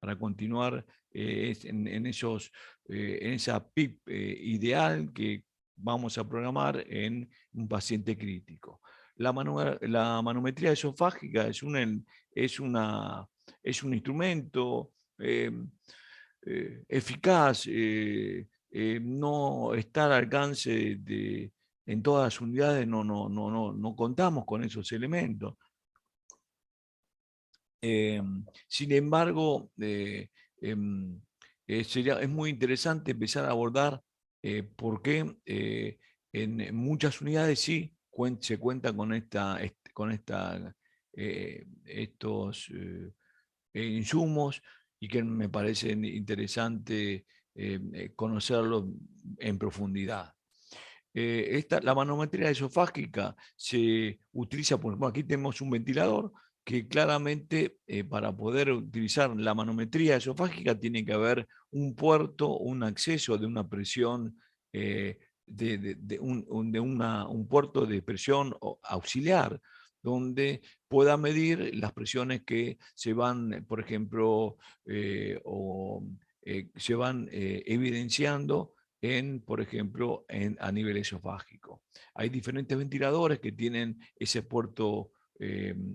para continuar en esa PIP ideal que vamos a programar en un paciente crítico. La manometría esofágica es, una, es un instrumento eficaz, no está al alcance en todas las unidades, no contamos con esos elementos. Sin embargo, es muy interesante empezar a abordar por qué en muchas unidades sí se cuenta con estos insumos, y que me parece interesante conocerlos en profundidad. La manometría esofágica se utiliza, por ejemplo, aquí tenemos un ventilador que claramente para poder utilizar la manometría esofágica tiene que haber un puerto, un acceso de una presión, un puerto de presión auxiliar, donde pueda medir las presiones que se van, por ejemplo, se van evidenciando por ejemplo, a nivel esofágico. Hay diferentes ventiladores que tienen ese puerto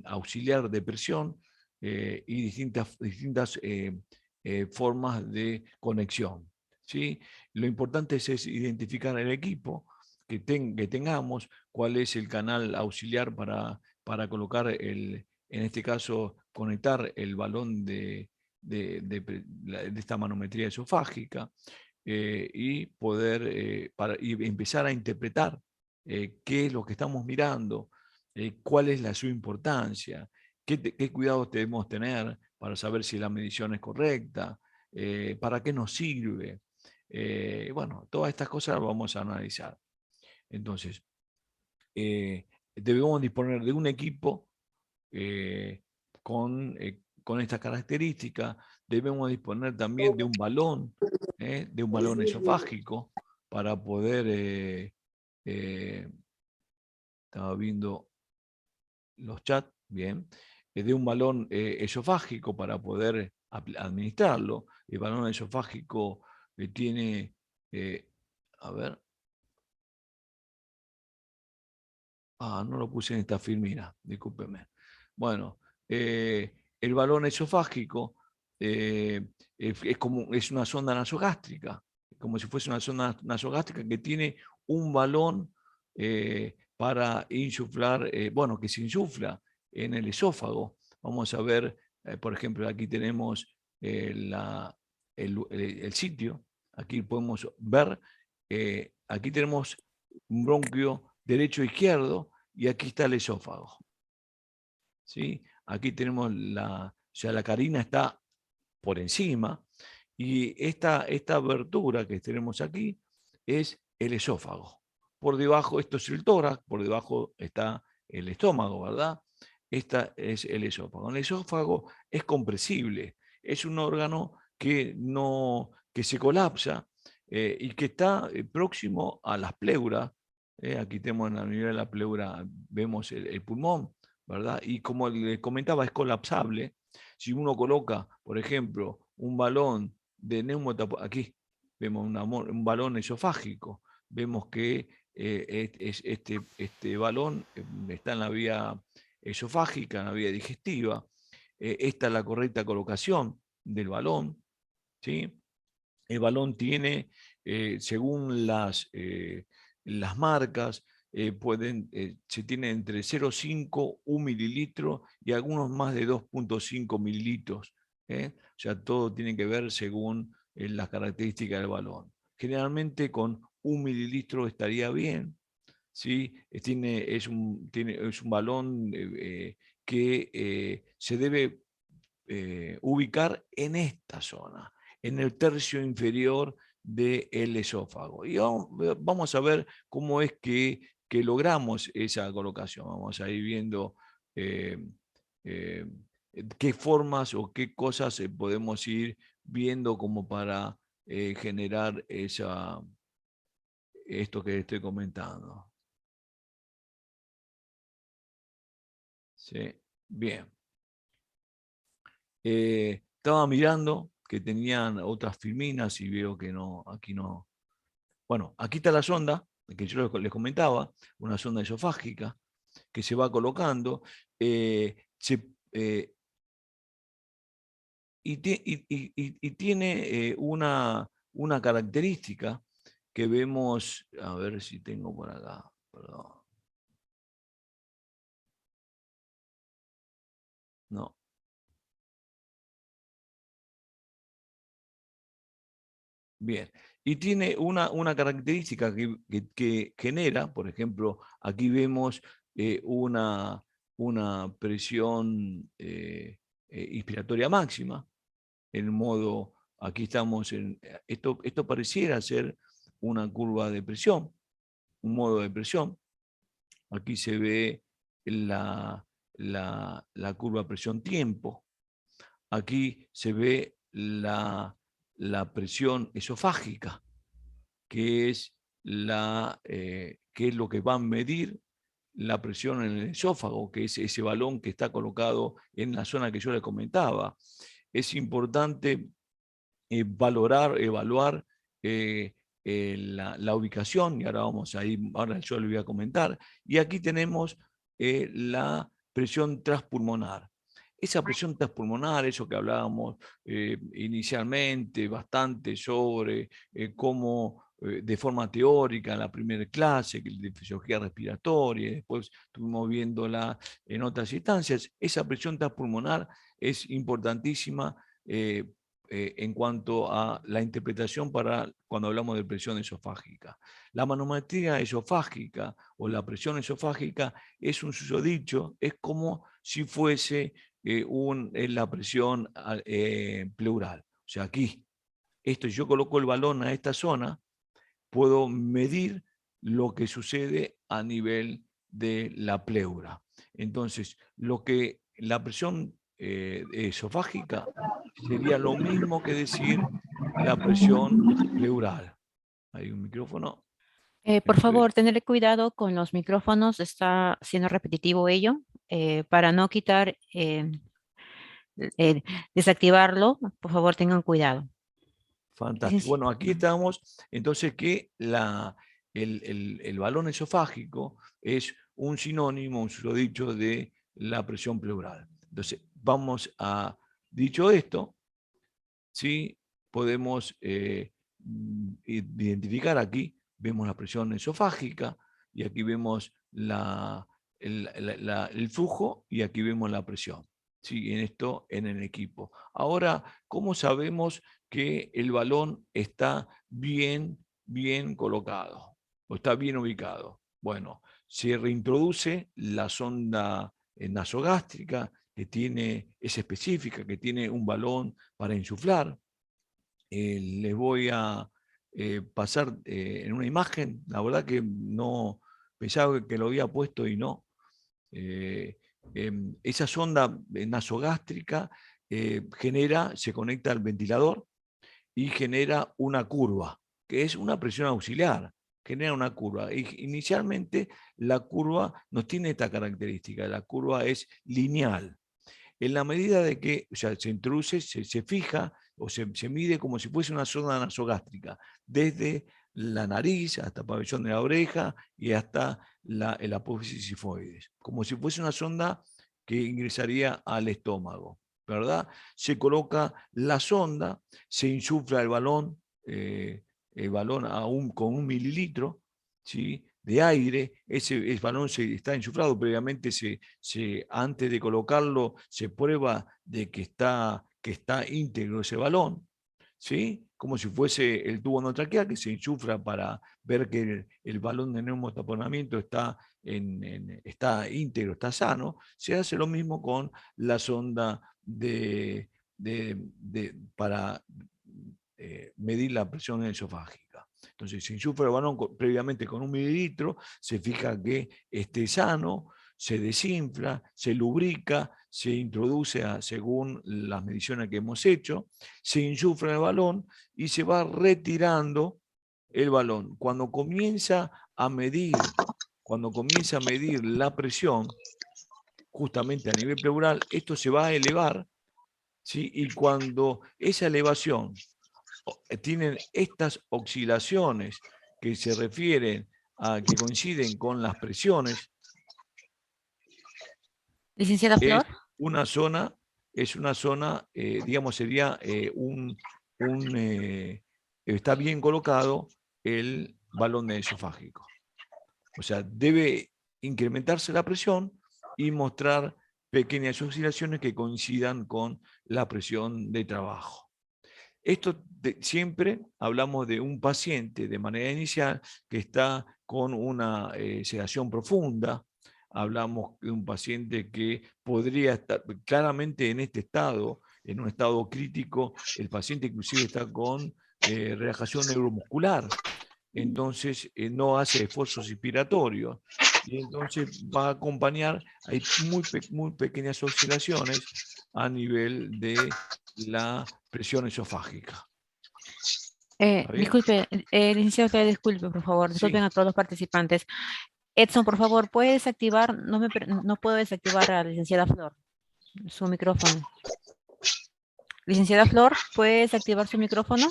auxiliar de presión y distintas formas de conexión, ¿sí? Lo importante es identificar el equipo que tengamos, cuál es el canal auxiliar para colocar, en este caso, conectar el balón de esta manometría esofágica, y poder y empezar a interpretar qué es lo que estamos mirando, cuál es su importancia, qué cuidados debemos tener para saber si la medición es correcta, para qué nos sirve. Bueno, todas estas cosas las vamos a analizar. Entonces, debemos disponer de un equipo con estas características. Debemos disponer también de un balón esofágico para poder, estaba viendo los chats, bien, de un balón esofágico para poder administrarlo. El balón esofágico tiene, a ver, no lo puse en esta filmina, discúlpeme. Bueno, el balón esofágico es una sonda nasogástrica, como si fuese una sonda nasogástrica que tiene un balón para insuflar, bueno, que se insufla en el esófago. Vamos a ver, por ejemplo, aquí tenemos el sitio, aquí podemos ver, aquí tenemos un bronquio derecho e izquierdo, y aquí está el esófago. ¿Sí? Aquí tenemos la carina está por encima, y esta abertura que tenemos aquí es el esófago. Por debajo, esto es el tórax, por debajo está el estómago, ¿verdad? Esta es el esófago. El esófago es compresible, es un órgano que se colapsa y que está próximo a las pleuras. Aquí tenemos en la nivel de la pleura, vemos el pulmón, ¿verdad? Y como le comentaba, es colapsable. Si uno coloca, por ejemplo, un balón de neumotaponador, aquí vemos un balón esofágico, vemos que este balón está en la vía esofágica, en la vía digestiva. Esta es la correcta colocación del balón, ¿sí? El balón tiene, según las marcas, se tiene entre 0,5, 1 mililitro y algunos más de 2,5 mililitros. O sea, todo tiene que ver según las características del balón. Generalmente con 1 mililitro estaría bien. ¿Sí? Es un balón que se debe ubicar en esta zona, en el tercio inferior del esófago. Y vamos a ver cómo es que logramos esa colocación. Vamos a ir viendo eh, eh, qué formas o qué cosas podemos ir viendo como para generar esto que estoy comentando. ¿Sí? Bien. Estaba mirando que tenían otras filminas y veo que no, aquí no. Bueno, aquí está la sonda, que yo les comentaba, una sonda esofágica que se va colocando. Y tiene una característica que vemos, a ver si tengo por acá, perdón. No. Bien. Y tiene una característica que genera, por ejemplo, aquí vemos una presión inspiratoria máxima, en modo, aquí estamos en, esto pareciera ser una curva de presión, un modo de presión. Aquí se ve la curva presión-tiempo. Aquí se ve la presión esofágica, que es, que es lo que va a medir la presión en el esófago, que es ese balón que está colocado en la zona que yo le comentaba. Es importante evaluar la ubicación, y ahora vamos a ir, ahora yo le voy a comentar. Y aquí tenemos la presión transpulmonar. Esa presión transpulmonar, eso que hablábamos inicialmente bastante sobre cómo de forma teórica en la primera clase, de fisiología respiratoria, después estuvimos viéndola en otras instancias, esa presión transpulmonar es importantísima en cuanto a la interpretación para cuando hablamos de presión esofágica. La manometría esofágica o la presión esofágica es un susodicho, es como si fuese la presión pleural. O sea, aquí, yo coloco el balón a esta zona, puedo medir lo que sucede a nivel de la pleura. Entonces, la presión esofágica sería lo mismo que decir la presión pleural. Hay un micrófono. Por favor, tener cuidado con los micrófonos, está siendo repetitivo ello, para no quitar, desactivarlo, por favor tengan cuidado. Fantástico. Bueno, aquí estamos, entonces que el balón esofágico es un sinónimo, un susodicho de la presión pleural. Entonces, dicho esto, ¿sí? Podemos identificar aquí, vemos la presión esofágica y aquí vemos el flujo y aquí vemos la presión. ¿Sí? En esto, en el equipo. Ahora, ¿cómo sabemos que el balón está bien colocado o está bien ubicado? Bueno, se reintroduce la sonda nasogástrica, es específica, que tiene un balón para insuflar. Les voy a pasar en una imagen, la verdad que no pensaba que lo había puesto y no. Esa sonda nasogástrica se conecta al ventilador y genera una curva, que es una presión auxiliar, genera una curva. Inicialmente la curva no tiene esta característica, la curva es lineal. En la medida de que se introduce, se fija o se mide como si fuese una sonda nasogástrica, desde la nariz hasta el pabellón de la oreja y hasta el apófisis sifoides, como si fuese una sonda que ingresaría al estómago, ¿verdad? Se coloca la sonda, se insufla el balón con 1 mililitro, ¿sí? De aire, ese balón está insuflado, previamente antes de colocarlo se prueba de que está íntegro ese balón, ¿sí? Como si fuese el tubo endotraqueal que se insufla para ver que el balón de neumotaponamiento está íntegro, está sano. Se hace lo mismo con la sonda para medir la presión esofágica. Entonces se insufla el balón previamente con 1 mililitro, se fija que esté sano, se desinfla, se lubrica, se introduce según las mediciones que hemos hecho, se insufla el balón y se va retirando el balón. Cuando comienza a medir la presión, justamente a nivel pleural, esto se va a elevar ¿sí? Y cuando esa elevación tienen estas oscilaciones que se refieren a que coinciden con las presiones, Licenciada es Flor. una zona, digamos, sería está bien colocado el balón esofágico. O sea, debe incrementarse la presión y mostrar pequeñas oscilaciones que coincidan con la presión de trabajo. Esto siempre hablamos de un paciente de manera inicial que está con una sedación profunda. Hablamos de un paciente que podría estar claramente en este estado, en un estado crítico. El paciente inclusive está con relajación neuromuscular, entonces no hace esfuerzos inspiratorios y entonces va a acompañar, hay muy pequeñas oscilaciones a nivel de la presión esofágica. ¿Está bien? Disculpe, licenciado Flor, disculpe, por favor, disculpen Sí, a todos los participantes. Edson, por favor, ¿puede desactivar? No puedo desactivar a la licenciada Flor, su micrófono. Licenciada Flor, ¿puede desactivar su micrófono?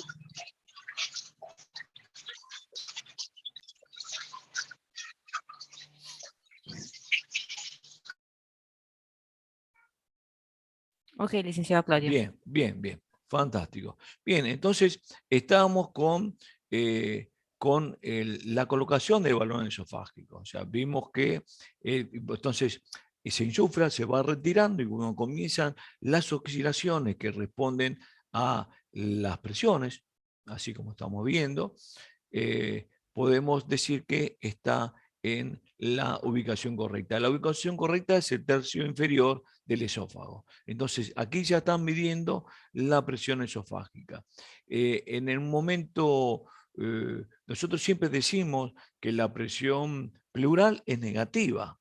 Ok, licenciada Claudia. bien, fantástico. Bien, entonces estábamos con la colocación del balón esofágico. O sea, vimos que entonces se insufla, se va retirando y cuando comienzan las oscilaciones que responden a las presiones, así como estamos viendo, podemos decir que está en la ubicación correcta. La ubicación correcta es el tercio inferior del esófago. Entonces, aquí ya están midiendo la presión esofágica. En el momento, nosotros siempre decimos que la presión pleural es negativa.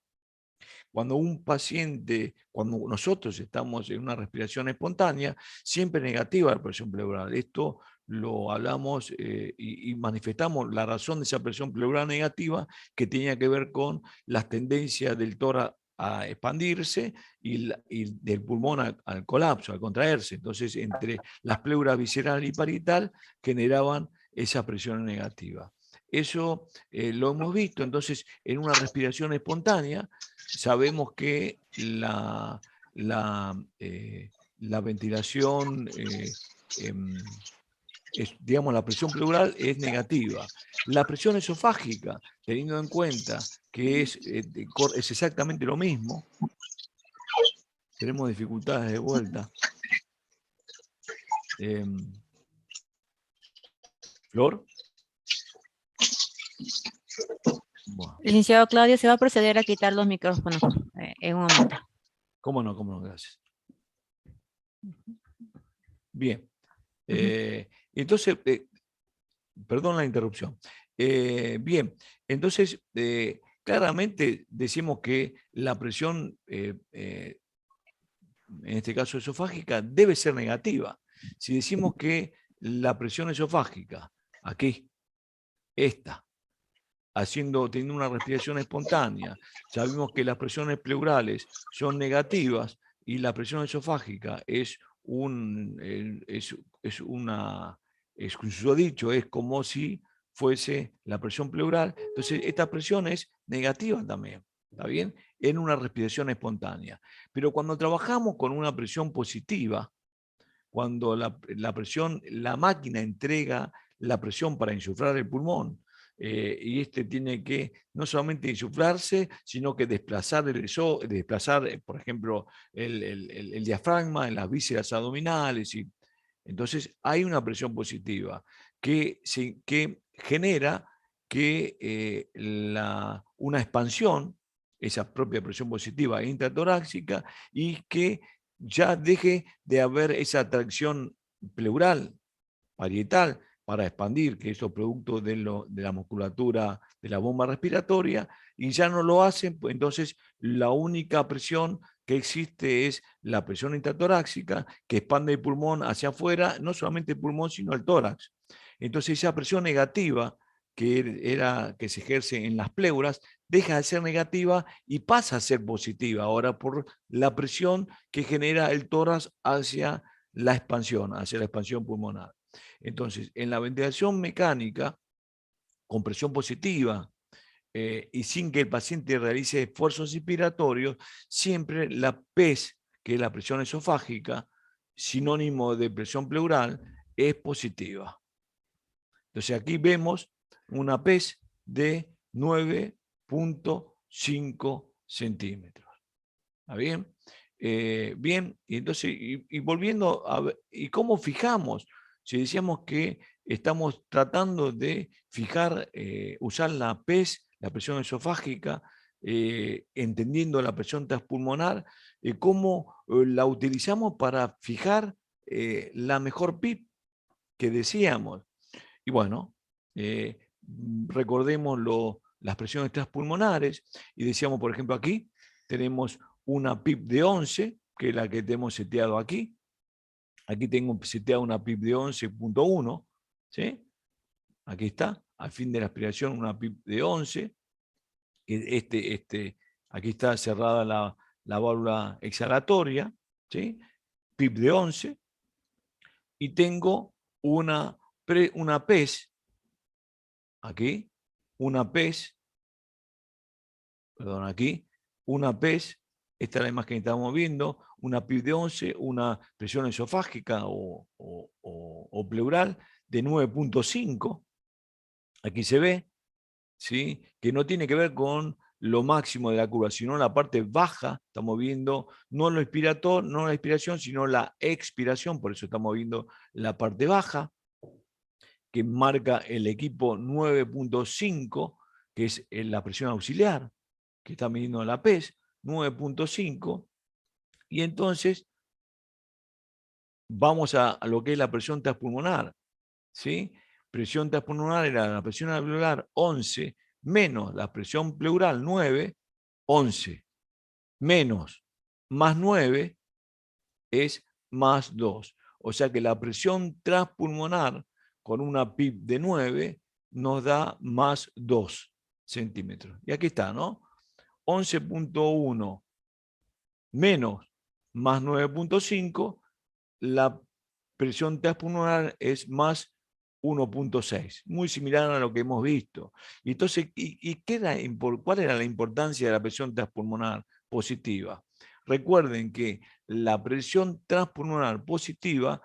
Cuando un paciente, cuando nosotros estamos en una respiración espontánea, siempre negativa la presión pleural. Esto lo hablamos y manifestamos la razón de esa presión pleural negativa que tenía que ver con las tendencias del tórax a expandirse y del pulmón al colapso, a contraerse. Entonces, entre las pleuras visceral y parietal generaban esa presión negativa. Eso lo hemos visto, entonces, en una respiración espontánea, sabemos que la ventilación, digamos, la presión pleural es negativa. La presión esofágica, teniendo en cuenta que es exactamente lo mismo, tenemos dificultades de vuelta. ¿Flor? Bueno. Licenciado Claudio, se va a proceder a quitar los micrófonos en un momento. ¿Cómo no? Gracias. Bien. Entonces, perdón la interrupción. Bien, entonces, claramente decimos que la presión, en este caso esofágica, debe ser negativa. Si decimos que la presión esofágica, aquí, teniendo una respiración espontánea, sabemos que las presiones pleurales son negativas y la presión esofágica es dicho, es como si fuese la presión pleural. Entonces, esta presión es negativa también, ¿está bien? En una respiración espontánea. Pero cuando trabajamos con una presión positiva, cuando la máquina entrega la presión para insuflar el pulmón, y este tiene que no solamente insuflarse, sino que desplazar, por ejemplo, el diafragma en las vísceras abdominales. Entonces hay una presión positiva que genera que una expansión, esa propia presión positiva intratorácica, y que ya deje de haber esa tracción pleural, parietal, para expandir, que eso es producto de la musculatura de la bomba respiratoria, y ya no lo hacen, pues entonces la única presión que existe es la presión intratorácica, que expande el pulmón hacia afuera, no solamente el pulmón, sino el tórax. Entonces esa presión negativa que se ejerce en las pleuras, deja de ser negativa y pasa a ser positiva ahora por la presión que genera el tórax hacia la expansión, hacia la expansión pulmonar. Entonces, en la ventilación mecánica, con presión positiva, y sin que el paciente realice esfuerzos inspiratorios, siempre la PES, que es la presión esofágica, sinónimo de presión pleural, es positiva. Entonces aquí vemos una PES de 9.5 centímetros. ¿Está bien? Bien, y entonces, y volviendo a ver, ¿y cómo fijamos? Si decíamos que estamos tratando de fijar, usar la PES, la presión esofágica, entendiendo la presión transpulmonar, ¿cómo la utilizamos para fijar la mejor PIP que decíamos? Y bueno, recordemos las presiones transpulmonares, y decíamos, por ejemplo, aquí tenemos una PIP de 11, que es la que tenemos seteado aquí. Aquí tengo seteado una PIP de 11.1, ¿sí? Aquí está, al fin de la aspiración, una PIP de 11. Aquí está cerrada la válvula exhalatoria, ¿sí? PIP de 11. Y tengo una PES, aquí, una PES, perdón, aquí, una PES, esta es la imagen que estamos viendo, una PIP de 11, una presión esofágica o pleural de 9.5, aquí se ve, ¿sí? Que no tiene que ver con lo máximo de la curva, sino la parte baja, estamos viendo no la expiración, sino la expiración, por eso estamos viendo la parte baja, que marca el equipo 9.5, que es la presión auxiliar, que está midiendo la PES, 9.5, y entonces vamos a lo que es la presión transpulmonar, ¿sí? Presión transpulmonar era la presión alveolar 11, menos la presión pleural 9, 11, menos más 9 es más 2. O sea que la presión transpulmonar con una PIP de 9 nos da más 2 centímetros. Y aquí está, ¿no? 11.1 menos más 9.5, la presión transpulmonar es más 1.6, muy similar a lo que hemos visto. Y entonces, ¿cuál era la importancia de la presión transpulmonar positiva? Recuerden que la presión transpulmonar positiva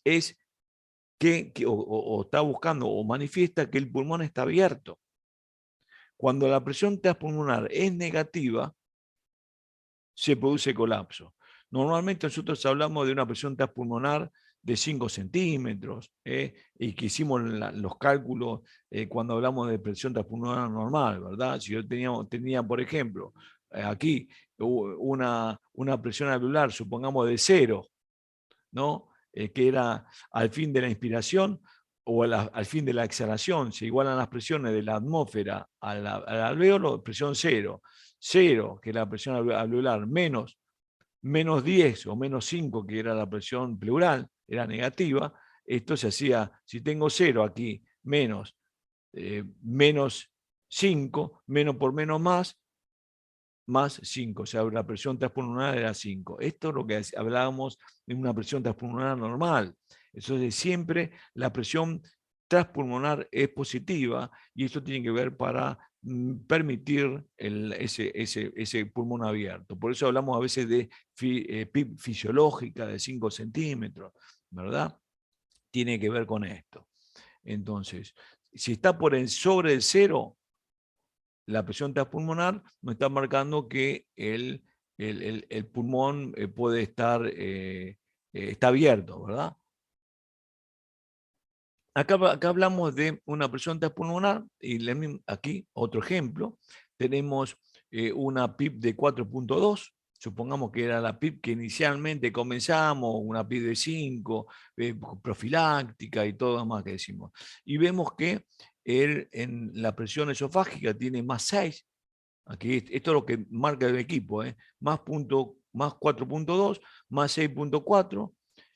es o está buscando o manifiesta que el pulmón está abierto. Cuando la presión transpulmonar es negativa, se produce colapso. Normalmente nosotros hablamos de una presión transpulmonar de 5 centímetros, y que hicimos los cálculos cuando hablamos de presión transpulmonar normal, ¿verdad? Si yo tenía por ejemplo, aquí una presión alveolar, supongamos de 0, ¿no? Que era al fin de la inspiración o al fin de la exhalación, se igualan las presiones de la atmósfera al alvéolo, presión 0. 0, que es la presión alveolar, menos 10 o menos 5, que era la presión pleural, era negativa. Esto se hacía, si tengo 0 aquí, menos 5, menos por menos más 5, o sea, la presión transpulmonar era 5. Esto es lo que hablábamos de una presión transpulmonar normal. Entonces, siempre la presión transpulmonar es positiva, y esto tiene que ver para permitir ese pulmón abierto. Por eso hablamos a veces de PIP fisiológica de 5 centímetros, ¿verdad? Tiene que ver con esto. Entonces, si está sobre el 0, la presión transpulmonar nos está marcando que el pulmón puede estar está abierto, ¿verdad? Acá hablamos de una presión transpulmonar, y aquí otro ejemplo. Tenemos una PIP de 4.2, supongamos que era la PIP que inicialmente comenzamos, una PIP de 5, profiláctica y todo más que decimos. Y vemos que en la presión esofágica tiene más 6. Aquí, esto es lo que marca el equipo, más 4.2, más 6.4,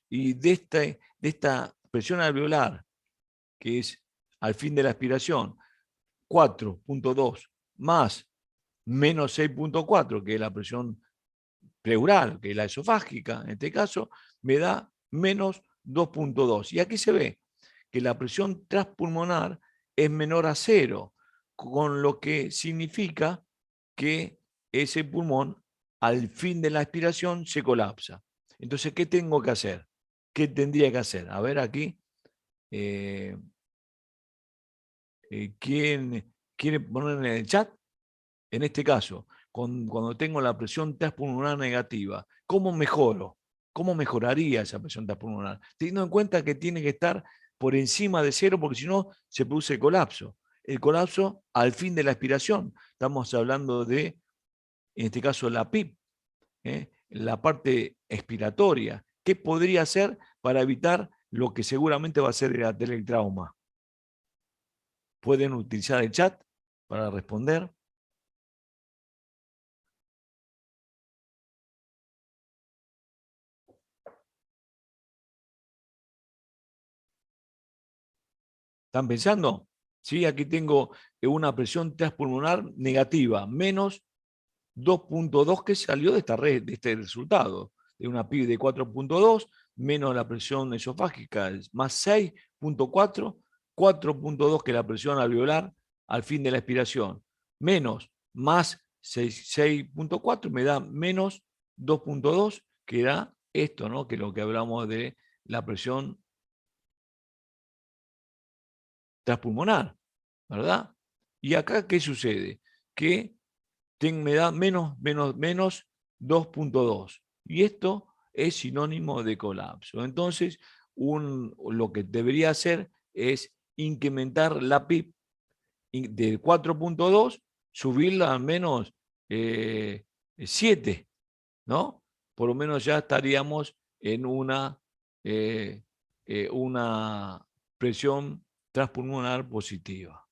y de esta presión alveolar, que es al fin de la aspiración, 4.2 más menos 6.4, que es la presión pleural, que es la esofágica, en este caso, me da menos 2.2. Y aquí se ve que la presión transpulmonar es menor a 0, con lo que significa que ese pulmón al fin de la expiración se colapsa. Entonces, ¿qué tengo que hacer? ¿Qué tendría que hacer? A ver aquí. ¿Quién quiere poner en el chat? En este caso, cuando tengo la presión transpulmonar negativa, ¿cómo mejoro? ¿Cómo mejoraría esa presión transpulmonar? Teniendo en cuenta que tiene que estar por encima de 0, porque si no, se produce el colapso. El colapso al fin de la expiración. Estamos hablando de, en este caso, la PIP, la parte expiratoria. ¿Qué podría hacer para evitar lo que seguramente va a ser el teletrauma? Pueden utilizar el chat para responder. ¿Están pensando? Sí, aquí tengo una presión transpulmonar negativa, menos 2.2 que salió de esta red, de este resultado, de una PIB de 4.2, menos la presión esofágica, más 6.4, 4.2 que la presión alveolar al fin de la expiración, menos más 6.4 me da menos 2.2, que da esto, ¿no? Que es lo que hablamos de la presión transpulmonar, ¿verdad? Y acá, ¿qué sucede? Que me da menos 2.2. Y esto es sinónimo de colapso. Entonces, lo que debería hacer es incrementar la PIB de 4.2, subirla al menos 7, ¿no? Por lo menos ya estaríamos en una presión transpulmonar positiva.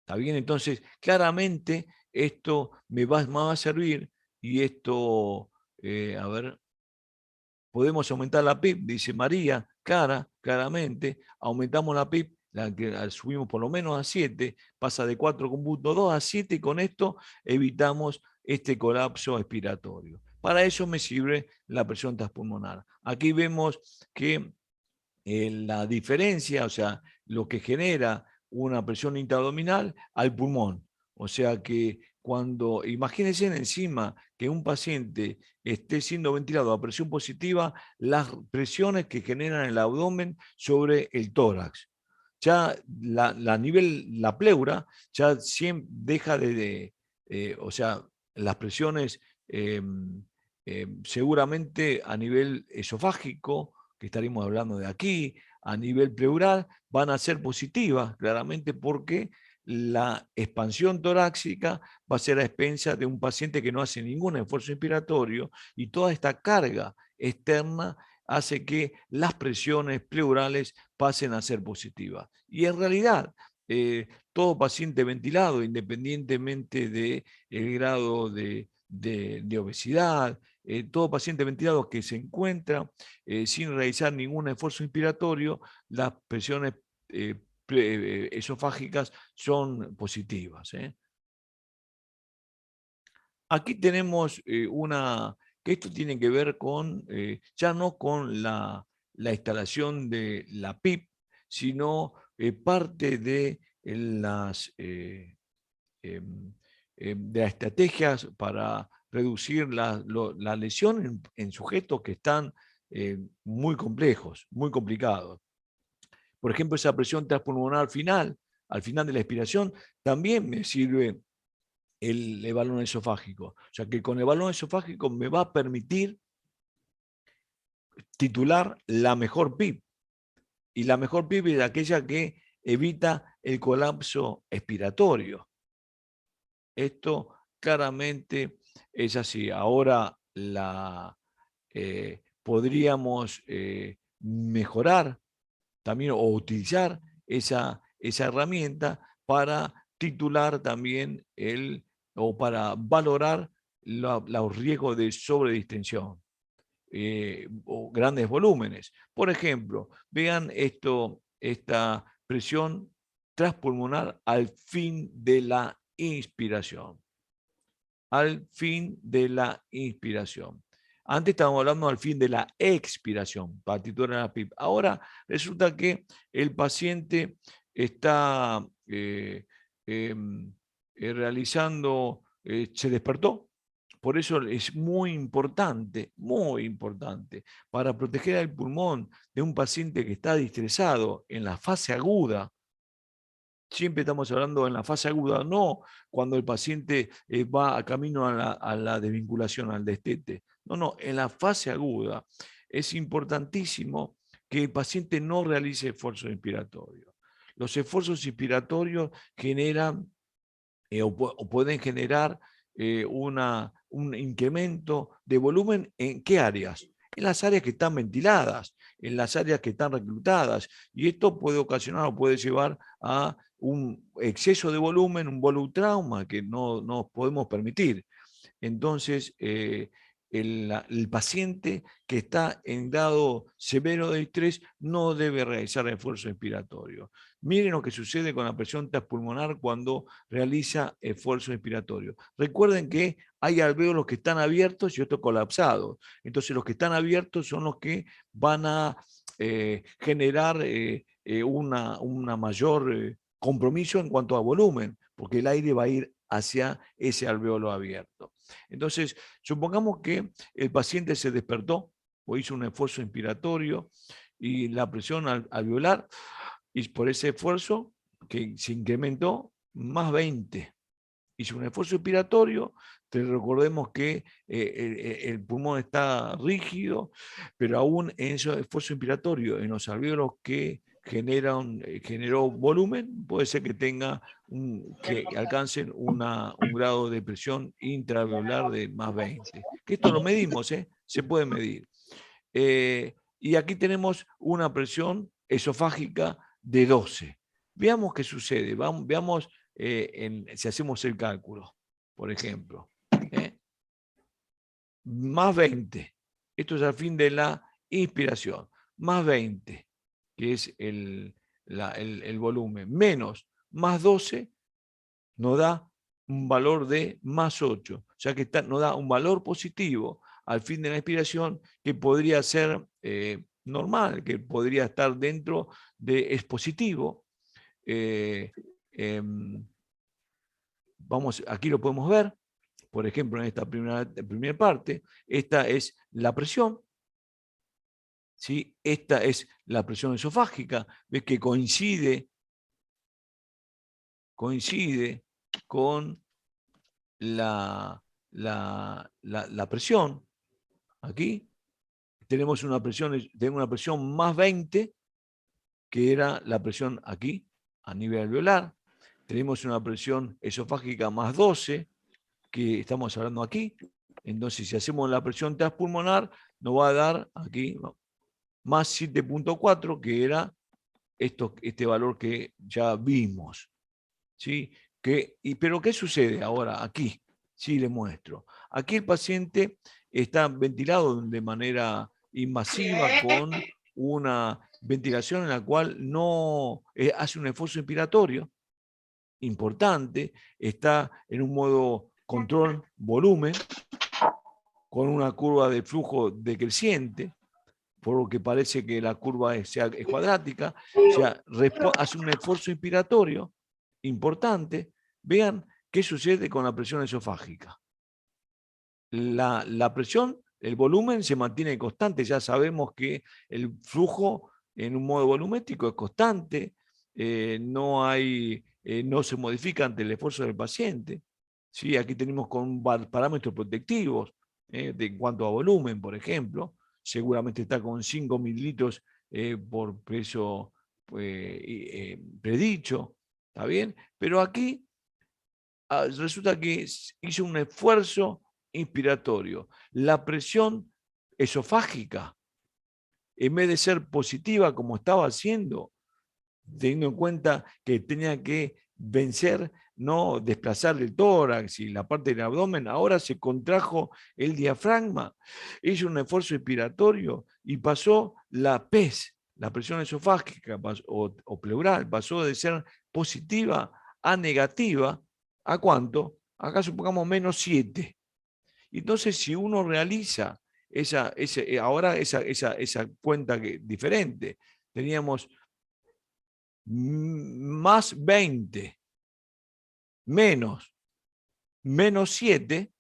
¿Está bien? Entonces, claramente esto me va a servir y esto, a ver, podemos aumentar la PIB, dice María, claramente, aumentamos la PIB, subimos por lo menos a 7, pasa de 4.2 a 7 y con esto evitamos este colapso expiratorio. Para eso me sirve la presión transpulmonar. Aquí vemos que la diferencia, o sea, lo que genera una presión intraabdominal al pulmón. O sea que cuando, imagínense encima que un paciente esté siendo ventilado a presión positiva, las presiones que generan el abdomen sobre el tórax. Ya la pleura ya siempre deja o sea, las presiones seguramente a nivel esofágico, que estaremos hablando de aquí, a nivel pleural, van a ser positivas, claramente, porque la expansión torácica va a ser a expensas de un paciente que no hace ningún esfuerzo inspiratorio y toda esta carga externa hace que las presiones pleurales pasen a ser positivas. Y en realidad, todo paciente ventilado, independientemente del grado de obesidad, todo paciente ventilado que se encuentra sin realizar ningún esfuerzo inspiratorio, las presiones esofágicas son positivas. Aquí tenemos que esto tiene que ver con, ya no con la instalación de la PIP, sino parte de de las estrategias para reducir la lesión en sujetos que están muy complejos, muy complicados. Por ejemplo, esa presión transpulmonar final, al final de la expiración, también me sirve el balón esofágico. O sea que con el balón esofágico me va a permitir titular la mejor PIP. Y la mejor PIP es aquella que evita el colapso expiratorio. Esto claramente es así. Ahora podríamos mejorar también o utilizar esa herramienta para titular también o para valorar los riesgos de sobredistensión o grandes volúmenes. Por ejemplo, vean esta presión transpulmonar al fin de la inspiración. Al fin de la inspiración. Antes estábamos hablando al fin de la expiración, para titular la PIP. Ahora resulta que el paciente está realizando, se despertó. Por eso es muy importante, para proteger el pulmón de un paciente que está distresado en la fase aguda. Siempre estamos hablando en la fase aguda, no cuando el paciente va a camino a la desvinculación, al destete. No, en la fase aguda es importantísimo que el paciente no realice esfuerzos inspiratorios. Los esfuerzos inspiratorios generan o pueden generar un incremento de volumen. ¿En qué áreas? En las áreas que están ventiladas, en las áreas que están reclutadas. Y esto puede ocasionar o puede llevar a un exceso de volumen, un volutrauma que no nos podemos permitir. Entonces, el paciente que está en grado severo de estrés no debe realizar esfuerzo inspiratorio. Miren lo que sucede con la presión transpulmonar cuando realiza esfuerzo inspiratorio. Recuerden que hay alvéolos que están abiertos y otros colapsados. Entonces, los que están abiertos son los que van a generar una mayor compromiso en cuanto a volumen, porque el aire va a ir hacia ese alvéolo abierto. Entonces, supongamos que el paciente se despertó o hizo un esfuerzo inspiratorio y la presión alveolar, y por ese esfuerzo que se incrementó, más 20. Hizo un esfuerzo inspiratorio, recordemos que el pulmón está rígido, pero aún en ese esfuerzo inspiratorio, en los alvéolos que generó volumen, puede ser que que alcancen un grado de presión intraalveolar de más 20. Que esto lo medimos, se puede medir. Y aquí tenemos una presión esofágica de 12. Veamos qué sucede, veamos si hacemos el cálculo, por ejemplo. Más 20, esto es al fin de la inspiración, más 20, que es el volumen, menos más 12, nos da un valor de más 8, o sea que nos da un valor positivo al fin de la inspiración que podría ser normal, que podría estar dentro de es positivo. Vamos, aquí lo podemos ver, por ejemplo, en esta primera parte, esta es la presión, ¿sí? Esta es la presión esofágica, ves que coincide con la presión. Aquí tenemos una presión más 20, que era la presión aquí, a nivel alveolar. Tenemos una presión esofágica más 12, que estamos hablando aquí. Entonces, si hacemos la presión transpulmonar, nos va a dar aquí más 7.4, que era este valor que ya vimos. ¿Sí? Pero ¿qué sucede ahora aquí? Sí, le muestro. Aquí el paciente está ventilado de manera invasiva con una ventilación en la cual no hace un esfuerzo inspiratorio importante, está en un modo control volumen, con una curva de flujo decreciente, por lo que parece que la curva es cuadrática, o sea, hace un esfuerzo inspiratorio importante. Vean qué sucede con la presión esofágica. La presión, el volumen se mantiene constante, ya sabemos que el flujo en un modo volumétrico es constante, no se modifica ante el esfuerzo del paciente. ¿Sí? Aquí tenemos con parámetros protectivos en cuanto a volumen, por ejemplo, seguramente está con 5 mililitros por peso predicho, ¿está bien? Pero aquí resulta que hizo un esfuerzo inspiratorio. La presión esofágica, en vez de ser positiva como estaba haciendo, teniendo en cuenta que tenía que vencer, no desplazar el tórax y la parte del abdomen, ahora se contrajo el diafragma, hizo un esfuerzo inspiratorio y pasó la PES, la presión esofágica o pleural, pasó de ser positiva a negativa. ¿A cuánto? Acá supongamos menos 7. Entonces, si uno realiza ahora esa cuenta diferente. Teníamos más 20 menos 7,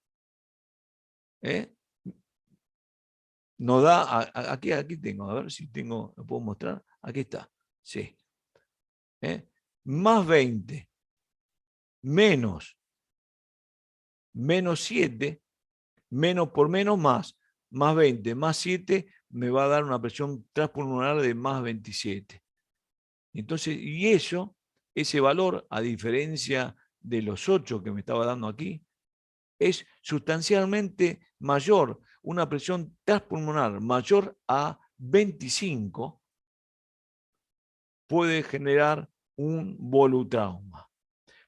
nos da, aquí tengo, a ver si tengo, lo puedo mostrar, aquí está, sí. Más 20 menos 7, menos por menos más 20, más 7, me va a dar una presión transpulmonar de más 27. Entonces, y ese valor, a diferencia de los 8 que me estaba dando aquí, es sustancialmente mayor. Una presión transpulmonar mayor a 25 puede generar un volutrauma.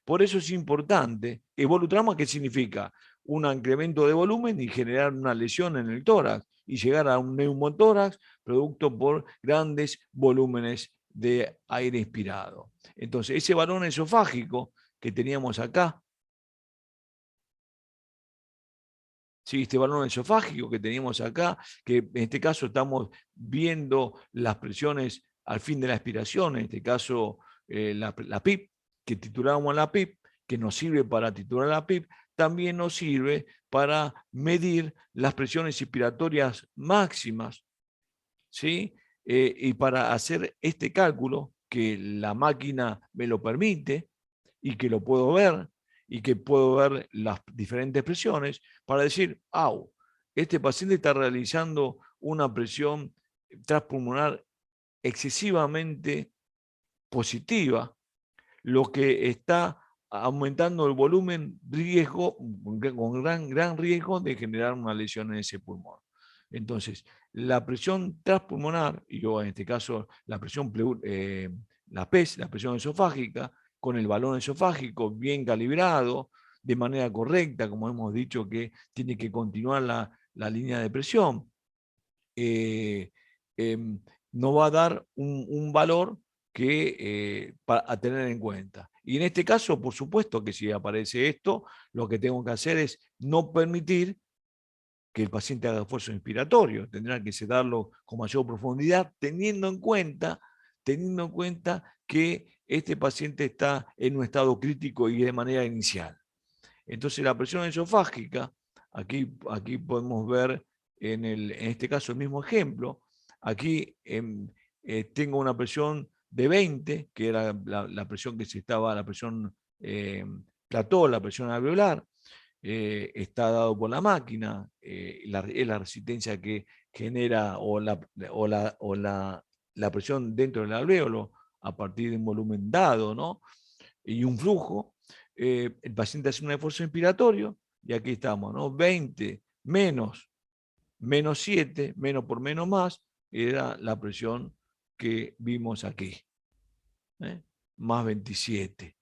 Por eso es importante. ¿El volutrauma qué significa? Un incremento de volumen y generar una lesión en el tórax y llegar a un neumotórax producto por grandes volúmenes de aire inspirado. Entonces, ese balón esofágico que teníamos acá, ¿sí? Este balón esofágico que teníamos acá, que en este caso estamos viendo las presiones al fin de la expiración, en este caso la PIP, que titulábamos la PIP, que nos sirve para titular la PIP, también nos sirve para medir las presiones inspiratorias máximas, ¿sí? Y para hacer este cálculo, que la máquina me lo permite y que lo puedo ver, y que puedo ver las diferentes presiones, para decir, este paciente está realizando una presión transpulmonar excesivamente positiva, lo que está aumentando el volumen, con gran riesgo de generar una lesión en ese pulmón. Entonces, la presión transpulmonar, y yo en este caso la presión la PES, la presión esofágica, con el balón esofágico bien calibrado, de manera correcta, como hemos dicho que tiene que continuar la línea de presión, nos va a dar un valor que a tener en cuenta. Y en este caso, por supuesto que si aparece esto, lo que tengo que hacer es no permitir que el paciente haga esfuerzo inspiratorio. Tendrá que sedarlo con mayor profundidad, teniendo en cuenta que este paciente está en un estado crítico y de manera inicial. Entonces la presión esofágica, aquí podemos ver en este caso el mismo ejemplo. Aquí tengo una presión de 20, que era la presión que se estaba, la presión plató, la presión alveolar. Está dado por la máquina, es la resistencia que genera o la presión dentro del alvéolo a partir de un volumen dado, ¿no? Y un flujo. El paciente hace un esfuerzo inspiratorio y aquí estamos, ¿no? 20 menos 7, menos por menos más, era la presión que vimos aquí. Más 27.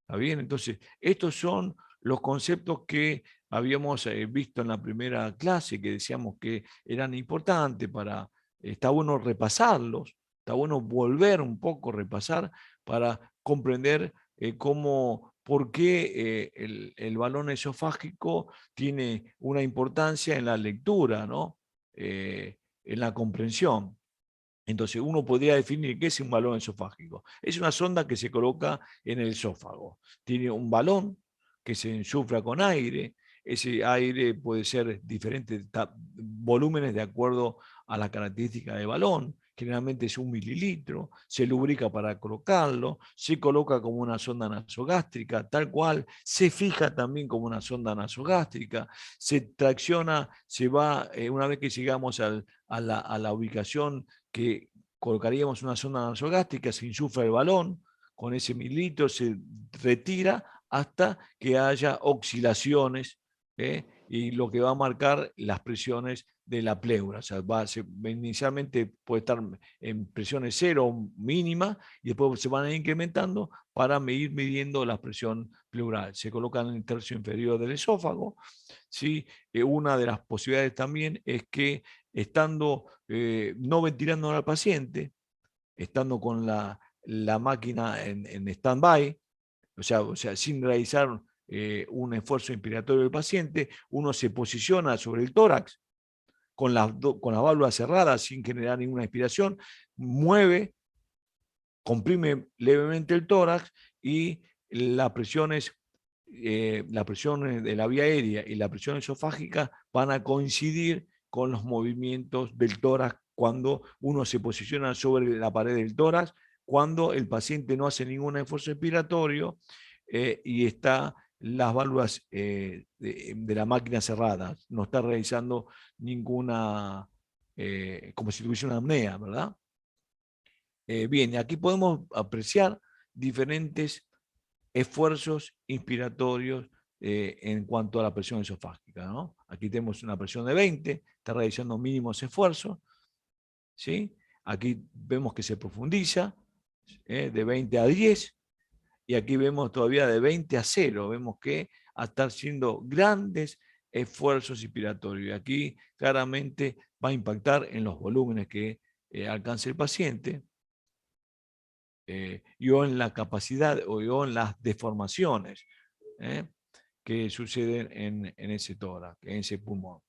¿Está bien? Entonces, estos son los conceptos que habíamos visto en la primera clase, que decíamos que eran importantes está bueno repasarlos, está bueno volver un poco, repasar, para comprender por qué el balón esofágico tiene una importancia en la lectura, ¿no? En la comprensión. Entonces, uno podría definir qué es un balón esofágico. Es una sonda que se coloca en el esófago. Tiene un balón que se insufla con aire. Ese aire puede ser diferentes volúmenes de acuerdo a la característica del balón. Generalmente es 1 mililitro. Se lubrica para colocarlo. Se coloca como una sonda nasogástrica, tal cual. Se fija también como una sonda nasogástrica. Se tracciona, se va, una vez que llegamos a la ubicación que colocaríamos una sonda nasogástrica, se insufla el balón, con ese mililitro se retira hasta que haya oscilaciones, y lo que va a marcar las presiones de la pleura. O sea, inicialmente puede estar en presiones 0 mínima y después se van a ir incrementando para ir midiendo la presión pleural. Se colocan en el tercio inferior del esófago. ¿Sí? Una de las posibilidades también es que estando no ventilando al paciente, estando con la máquina en stand-by, o sea, sin realizar un esfuerzo inspiratorio del paciente, uno se posiciona sobre el tórax con las válvulas cerradas sin generar ninguna inspiración, mueve, comprime levemente el tórax y la presión de la vía aérea y la presión esofágica van a coincidir con los movimientos del tórax cuando uno se posiciona sobre la pared del tórax, cuando el paciente no hace ningún esfuerzo expiratorio y está las válvulas de la máquina cerrada, no está realizando ninguna, como si tuviese una apnea, ¿verdad? Bien, aquí podemos apreciar diferentes esfuerzos inspiratorios en cuanto a la presión esofágica, ¿no? Aquí tenemos una presión de 20, está realizando mínimos esfuerzos, ¿sí? Aquí vemos que se profundiza de 20 a 10, y aquí vemos todavía de 20 a 0, vemos que está haciendo grandes esfuerzos inspiratorios. Y aquí claramente va a impactar en los volúmenes que alcanza el paciente, y o en la capacidad o en las deformaciones que suceden en ese tórax, en ese pulmón.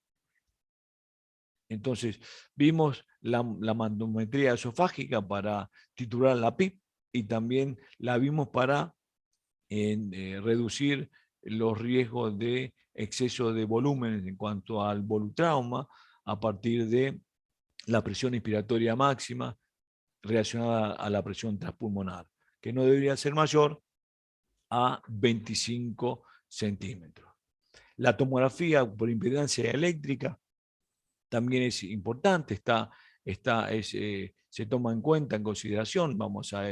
Entonces, vimos la manometría esofágica para titular la PIP y también la vimos para reducir los riesgos de exceso de volumen en cuanto al volutrauma a partir de la presión inspiratoria máxima relacionada a la presión transpulmonar, que no debería ser mayor a 25 centímetros. La tomografía por impedancia eléctrica también es importante, se toma en cuenta, en consideración, vamos a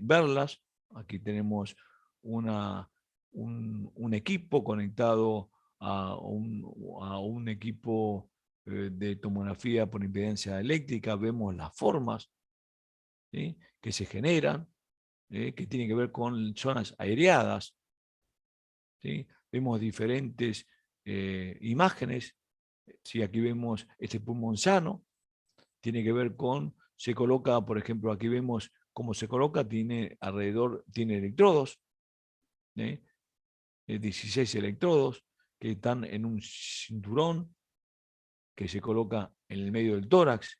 verlas. Aquí tenemos un equipo conectado a un equipo de tomografía por impedancia eléctrica, vemos las formas, ¿sí?, que se generan, que tienen que ver con zonas aireadas, ¿sí? Vemos diferentes imágenes. Si aquí vemos este pulmón sano, tiene que ver con, se coloca, por ejemplo, aquí vemos cómo se coloca, tiene electrodos, 16 electrodos que están en un cinturón que se coloca en el medio del tórax,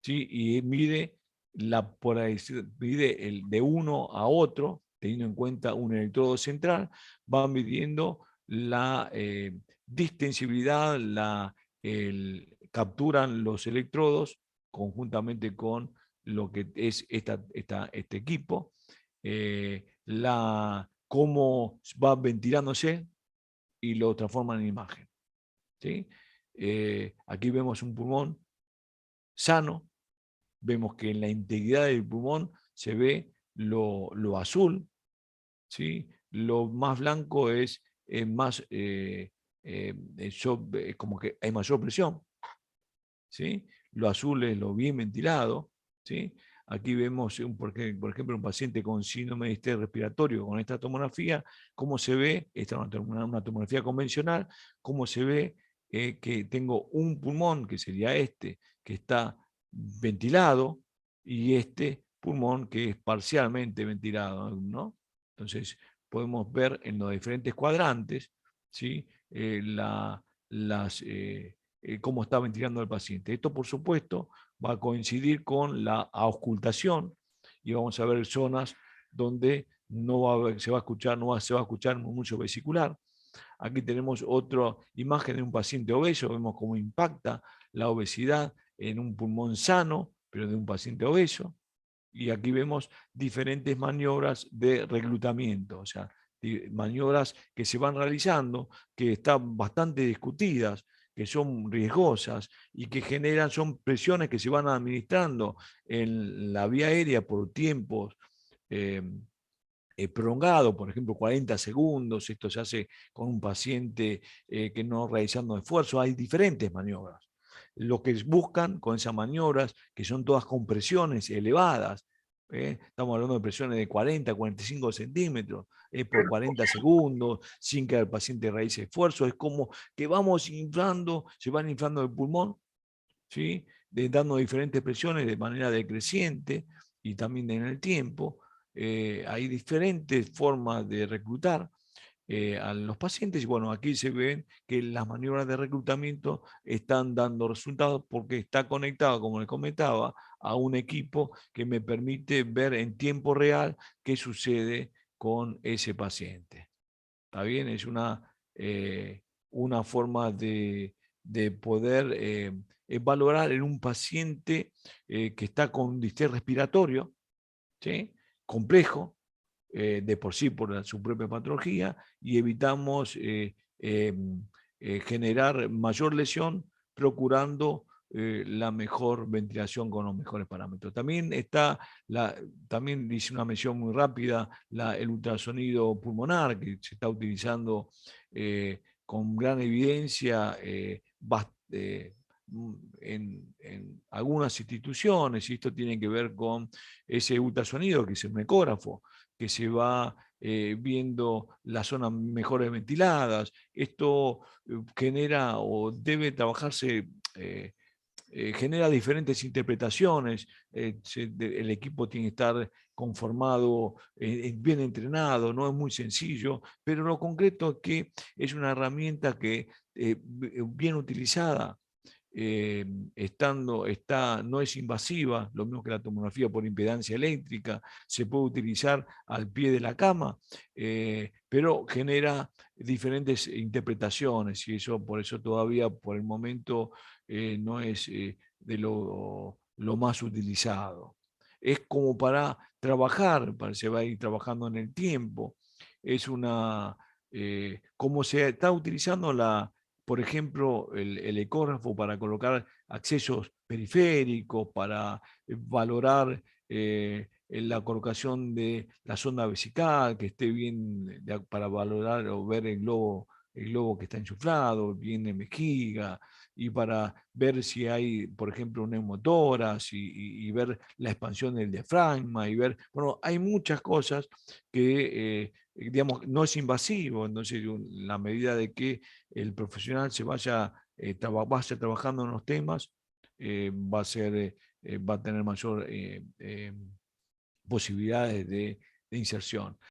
¿sí? Y mide de uno a otro, teniendo en cuenta un electrodo central, va midiendo la distensibilidad, capturan los electrodos conjuntamente con lo que es este equipo, cómo va ventilándose y lo transforman en imagen, ¿sí? Aquí vemos un pulmón sano, vemos que en la integridad del pulmón se ve lo azul, ¿sí? Lo más blanco es más, como que hay mayor presión, ¿sí? Lo azul es lo bien ventilado, ¿sí? Aquí vemos, por ejemplo, un paciente con síndrome de estrés respiratorio con esta tomografía, cómo se ve, esta es una tomografía convencional, cómo se ve que tengo un pulmón, que sería este, que está ventilado, y este pulmón que es parcialmente ventilado, ¿no? Entonces, podemos ver en los diferentes cuadrantes, ¿sí?, cómo está ventilando el paciente. Esto, por supuesto, va a coincidir con la auscultación y vamos a ver zonas donde no se va a escuchar mucho vesicular. Aquí tenemos otra imagen de un paciente obeso, vemos cómo impacta la obesidad en un pulmón sano, pero de un paciente obeso. Y aquí vemos diferentes maniobras de reclutamiento, o sea, maniobras que se van realizando, que están bastante discutidas, que son riesgosas y que son presiones que se van administrando en la vía aérea por tiempos prolongados, por ejemplo 40 segundos, esto se hace con un paciente que no realizando esfuerzo. Hay diferentes maniobras. Lo que buscan con esas maniobras, que son todas compresiones elevadas, estamos hablando de presiones de 40, 45 centímetros por 40 segundos, sin que el paciente realice esfuerzo. Es como que vamos inflando, se van inflando el pulmón, ¿sí?, dando diferentes presiones de manera decreciente y también en el tiempo. Hay diferentes formas de reclutar. a los pacientes. Y bueno, aquí se ven que las maniobras de reclutamiento están dando resultados porque está conectado, como les comentaba, a un equipo que me permite ver en tiempo real qué sucede con ese paciente. ¿Está bien? Es una forma de poder valorar en un paciente que está con distrés respiratorio, ¿sí? Complejo, de por sí por su propia patología, y evitamos generar mayor lesión procurando la mejor ventilación con los mejores parámetros. También también hice una mención muy rápida, el ultrasonido pulmonar, que se está utilizando con gran evidencia en algunas instituciones, y esto tiene que ver con ese ultrasonido, que es un ecógrafo, que se va viendo las zonas mejores ventiladas. Esto genera o debe trabajarse, genera diferentes interpretaciones. El equipo tiene que estar conformado, bien entrenado, no es muy sencillo, pero lo concreto es que es una herramienta que bien utilizada, no es invasiva, lo mismo que la tomografía por impedancia eléctrica, se puede utilizar al pie de la cama, pero genera diferentes interpretaciones, y eso por eso todavía por el momento no es de lo más utilizado. Es como para trabajar, se va a ir trabajando en el tiempo. Es como se está utilizando por ejemplo, el ecógrafo para colocar accesos periféricos, para valorar la colocación de la sonda vesical, que esté bien, para valorar o ver el globo que está enchuflado, bien de vejiga, y para ver si hay, por ejemplo, un neumotórax, y ver la expansión del diafragma, y ver, bueno, hay muchas cosas que, digamos, no es invasivo. Entonces, la medida de que el profesional vaya trabajando en los temas, va a tener mayor posibilidades de inserción.